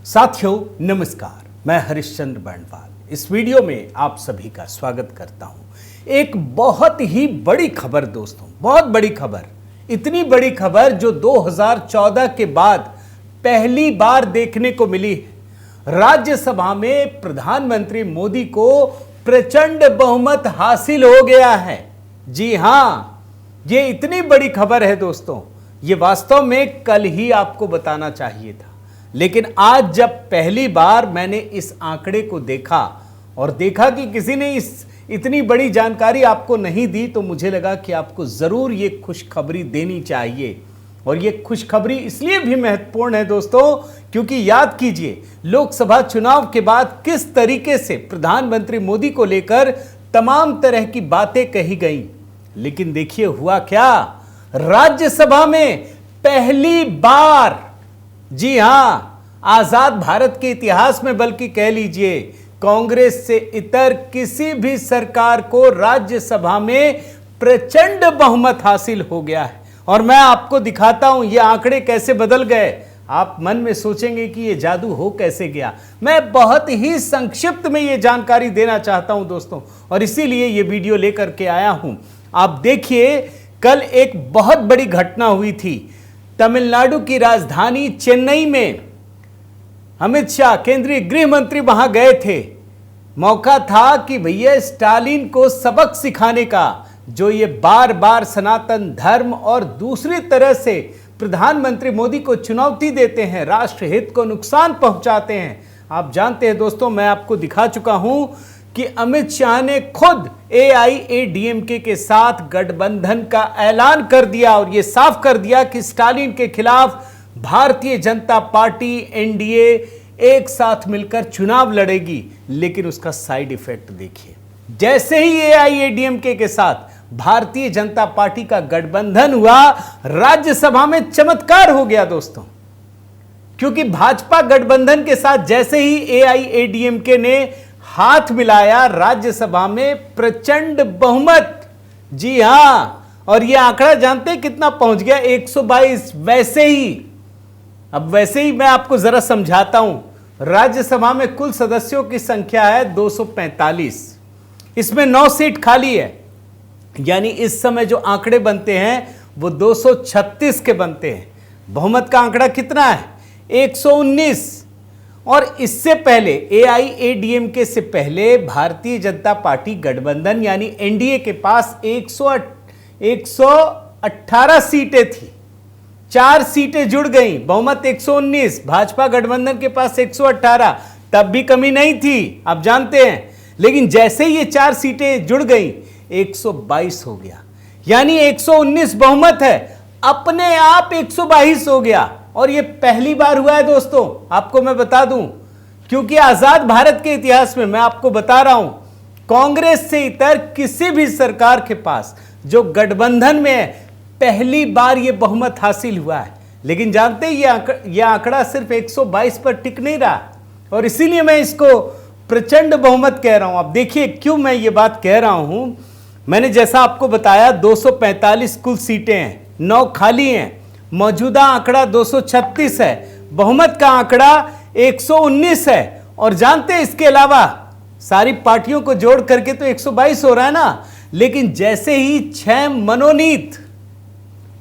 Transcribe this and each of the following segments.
साथियों नमस्कार, मैं हरिश्चंद्र बर्णवाल इस वीडियो में आप सभी का स्वागत करता हूं। एक बहुत ही बड़ी खबर दोस्तों, बहुत बड़ी खबर, इतनी बड़ी खबर जो 2014 के बाद पहली बार देखने को मिली है। राज्यसभा में प्रधानमंत्री मोदी को प्रचंड बहुमत हासिल हो गया है। जी हां, ये इतनी बड़ी खबर है दोस्तों, ये वास्तव में कल ही आपको बताना चाहिए था, लेकिन आज जब पहली बार मैंने इस आंकड़े को देखा और देखा कि किसी ने इस इतनी बड़ी जानकारी आपको नहीं दी, तो मुझे लगा कि आपको जरूर ये खुशखबरी देनी चाहिए। और ये खुशखबरी इसलिए भी महत्वपूर्ण है दोस्तों, क्योंकि याद कीजिए लोकसभा चुनाव के बाद किस तरीके से प्रधानमंत्री मोदी को लेकर तमाम तरह की बातें कही गई, लेकिन देखिए हुआ क्या। राज्यसभा में पहली बार, जी हां, आजाद भारत के इतिहास में, बल्कि कह लीजिए कांग्रेस से इतर किसी भी सरकार को राज्यसभा में प्रचंड बहुमत हासिल हो गया है। और मैं आपको दिखाता हूं ये आंकड़े कैसे बदल गए। आप मन में सोचेंगे कि ये जादू हो कैसे गया। मैं बहुत ही संक्षिप्त में ये जानकारी देना चाहता हूं दोस्तों, और इसीलिए ये वीडियो लेकर के आया हूं। आप देखिए, कल एक बहुत बड़ी घटना हुई थी। तमिलनाडु की राजधानी चेन्नई में अमित शाह केंद्रीय गृह मंत्री वहां गए थे। मौका था कि भैया स्टालिन को सबक सिखाने का, जो ये बार बार सनातन धर्म और दूसरी तरह से प्रधानमंत्री मोदी को चुनौती देते हैं, राष्ट्र हित को नुकसान पहुंचाते हैं। आप जानते हैं दोस्तों, मैं आपको दिखा चुका हूं कि अमित शाह ने खुद AIADMK के साथ गठबंधन का ऐलान कर दिया और यह साफ कर दिया कि स्टालिन के खिलाफ भारतीय जनता पार्टी NDA एक साथ मिलकर चुनाव लड़ेगी। लेकिन उसका साइड इफेक्ट देखिए, जैसे ही AIADMK के साथ भारतीय जनता पार्टी का गठबंधन हुआ, राज्यसभा में चमत्कार हो गया दोस्तों। क्योंकि भाजपा गठबंधन के साथ जैसे ही AIADMK ने हाथ मिलाया, राज्यसभा में प्रचंड बहुमत, जी हां, और यह आंकड़ा जानते हैं कितना पहुंच गया? 122। वैसे ही मैं आपको जरा समझाता हूं। राज्यसभा में कुल सदस्यों की संख्या है 245, इसमें 9 सीट खाली है, यानी इस समय जो आंकड़े बनते हैं वो 236 के बनते हैं। बहुमत का आंकड़ा कितना है? 119। और इससे पहले AIADMK से पहले भारतीय जनता पार्टी गठबंधन यानी NDA के पास 118 सीटें थी, 4 सीटें जुड़ गई, बहुमत 119। भाजपा गठबंधन के पास 118, तब भी कमी नहीं थी, आप जानते हैं। लेकिन जैसे ही ये 4 सीटें जुड़ गई, 122 हो गया, यानी 119 बहुमत है, अपने आप 122 हो गया। और ये पहली बार हुआ है दोस्तों, आपको मैं बता दूं, क्योंकि आजाद भारत के इतिहास में, मैं आपको बता रहा हूं, कांग्रेस से इतर किसी भी सरकार के पास जो गठबंधन में है, पहली बार ये बहुमत हासिल हुआ है। लेकिन जानते हैं ये आंकड़ा सिर्फ 122 पर टिक नहीं रहा, और इसीलिए मैं इसको प्रचंड बहुमत कह रहा हूं। अब देखिए क्यों मैं ये बात कह रहा हूं। मैंने जैसा आपको बताया 245 कुल सीटें हैं, 9 खाली हैं, मौजूदा आंकड़ा 236 है, बहुमत का आंकड़ा 119 है। और जानते हैं इसके अलावा सारी पार्टियों को जोड़ करके तो 122 हो रहा है ना। लेकिन जैसे ही 6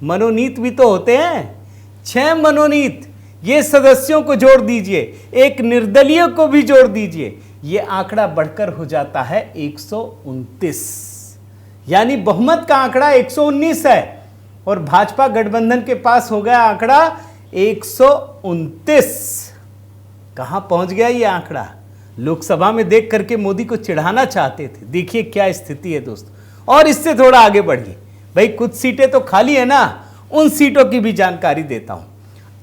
मनोनीत भी तो होते हैं, 6 मनोनीत, ये सदस्यों को जोड़ दीजिए, एक निर्दलीय को भी जोड़ दीजिए, ये आंकड़ा बढ़कर हो जाता है 129, यानी बहुमत का आंकड़ा 119 है और भाजपा गठबंधन के पास हो गया आंकड़ा 129। कहां पहुंच गया ये आंकड़ा? लोकसभा में देख करके मोदी को चिढ़ाना चाहते थे। देखिए क्या स्थिति है दोस्तों। और इससे थोड़ा आगे बढ़िए, भाई कुछ सीटें तो खाली है ना, उन सीटों की भी जानकारी देता हूं।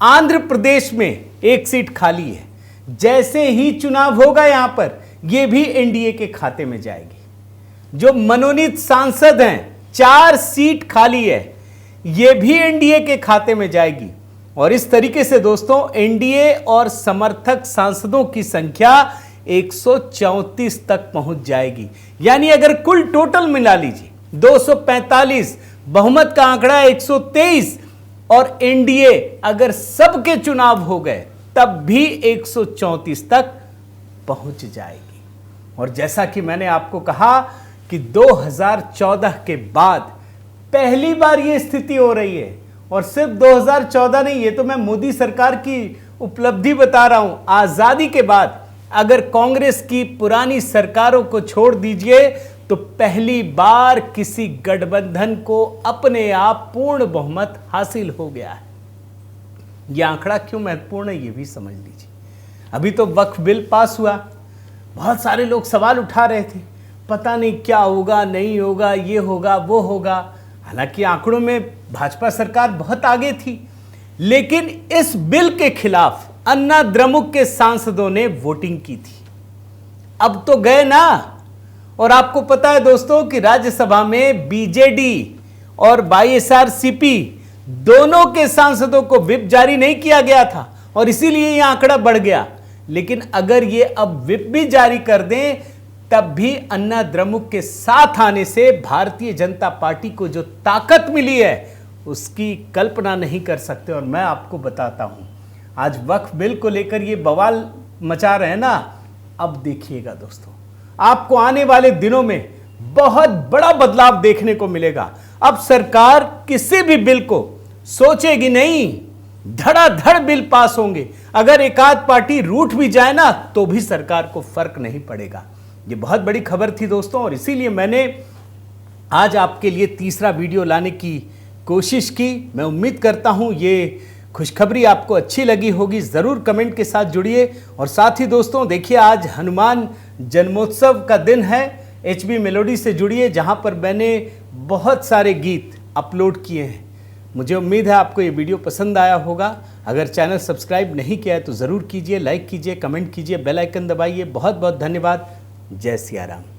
आंध्र प्रदेश में 1 सीट खाली है, जैसे ही चुनाव होगा यहां पर, यह भी NDA के खाते में जाएगी। जो मनोनीत सांसद हैं, 4 सीट खाली है, यह भी NDA के खाते में जाएगी। और इस तरीके से दोस्तों NDA और समर्थक सांसदों की संख्या 134 तक पहुंच जाएगी। यानी अगर कुल टोटल मिला लीजिए 245, बहुमत का आंकड़ा 123, और NDA अगर सबके चुनाव हो गए तब भी 134 तक पहुंच जाएगी। और जैसा कि मैंने आपको कहा कि 2014 के बाद पहली बार यह स्थिति हो रही है, और सिर्फ 2014 नहीं, ये तो मैं मोदी सरकार की उपलब्धि बता रहा हूं। आजादी के बाद अगर कांग्रेस की पुरानी सरकारों को छोड़ दीजिए तो पहली बार किसी गठबंधन को अपने आप पूर्ण बहुमत हासिल हो गया है। यह आंकड़ा क्यों महत्वपूर्ण है, यह भी समझ लीजिए। अभी तो वक्फ बिल पास हुआ, बहुत सारे लोग सवाल उठा रहे थे, पता नहीं क्या होगा, नहीं होगा, ये होगा, वो होगा। हालांकि आंकड़ों में भाजपा सरकार बहुत आगे थी, लेकिन इस बिल के खिलाफ अन्ना द्रमुक के सांसदों ने वोटिंग की थी। अब तो गए ना। और आपको पता है दोस्तों कि राज्यसभा में बीजेडी और वाईएसआरसीपी दोनों के सांसदों को व्हिप जारी नहीं किया गया था, और इसीलिए यह आंकड़ा बढ़ गया। लेकिन अगर ये अब व्हिप भी जारी कर दें, तब भी अन्ना द्रमुक के साथ आने से भारतीय जनता पार्टी को जो ताकत मिली है उसकी कल्पना नहीं कर सकते। और मैं आपको बताता हूं, आज वक्फ बिल को लेकर ये बवाल मचा रहे हैं ना, अब देखिएगा दोस्तों, आपको आने वाले दिनों में बहुत बड़ा बदलाव देखने को मिलेगा। अब सरकार किसी भी बिल को सोचेगी नहीं, धड़ाधड़ बिल पास होंगे। अगर एक आध पार्टी रूठ भी जाए ना तो भी सरकार को फर्क नहीं पड़ेगा। ये बहुत बड़ी खबर थी दोस्तों, और इसीलिए मैंने आज आपके लिए तीसरा वीडियो लाने की कोशिश की। मैं उम्मीद करता हूं ये खुशखबरी आपको अच्छी लगी होगी। ज़रूर कमेंट के साथ जुड़िए। और साथ ही दोस्तों देखिए, आज हनुमान जन्मोत्सव का दिन है। HB मेलोडी से जुड़िए, जहां पर मैंने बहुत सारे गीत अपलोड किए हैं। मुझे उम्मीद है आपको ये वीडियो पसंद आया होगा। अगर चैनल सब्सक्राइब नहीं किया है तो ज़रूर कीजिए, लाइक कीजिए, कमेंट कीजिए, बेल आइकन दबाइए। बहुत बहुत धन्यवाद। जय सिया राम।